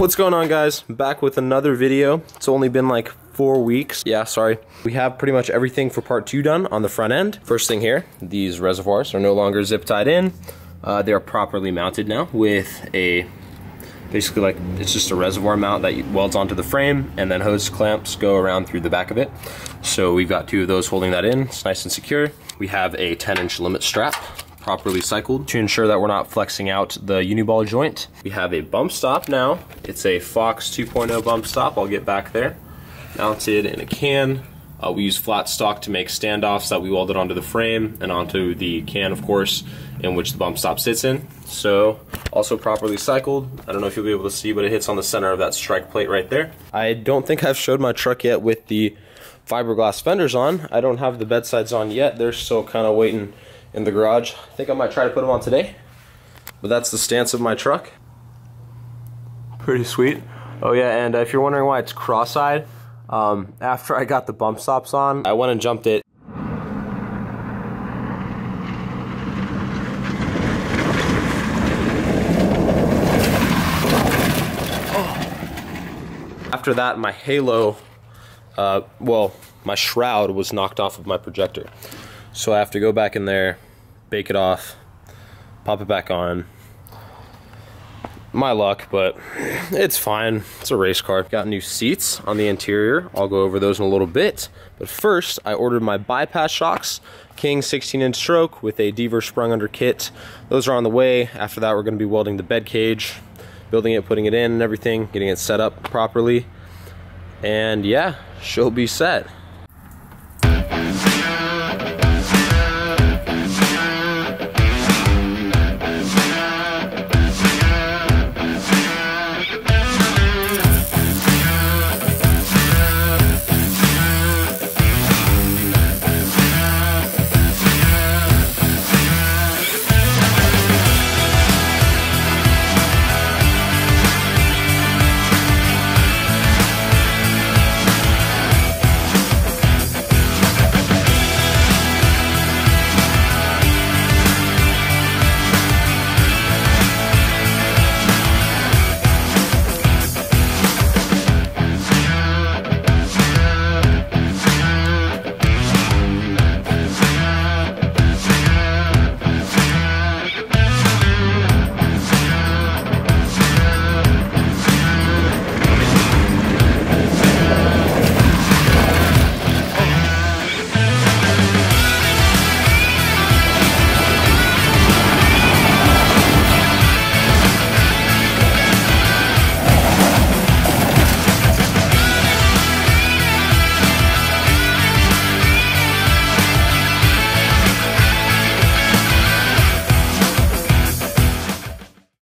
What's going on, guys? Back with another video. It's only been like 4 weeks. Yeah, sorry. We have pretty much everything for part 2 done on the front end. First thing here, these reservoirs are no longer zip tied in. They are properly mounted now with a, basically like, it's just a reservoir mount that welds onto the frame, and then hose clamps go around through the back of it. So we've got 2 of those holding that in. It's nice and secure. We have a 10-inch limit strap, properly cycled to ensure that we're not flexing out the uniball joint. We have a bump stop now. It's a Fox 2.0 bump stop. I'll get back there. Mounted in a can. We use flat stock to make standoffs that we welded onto the frame and onto the can, of course, in which the bump stop sits in. So, also properly cycled. I don't know if you'll be able to see, but it hits on the center of that strike plate right there. I don't think I've showed my truck yet with the fiberglass fenders on. I don't have the bedsides on yet. They're still kind of waiting in the garage. I think I might try to put them on today, but that's the stance of my truck. Pretty sweet. Oh yeah, and if you're wondering why it's cross-eyed, after I got the bump stops on, I went and jumped it. After that, my halo, well, my shroud was knocked off of my projector. So I have to go back in there, bake it off, pop it back on. My luck, but it's fine. It's a race car. Got new seats on the interior. I'll go over those in a little bit. But first, I ordered my bypass shocks. King 16-inch stroke with a Deaver sprung under kit. Those are on the way. After that, we're going to be welding the bed cage, building it, putting it in and everything, getting it set up properly. And yeah, she'll be set.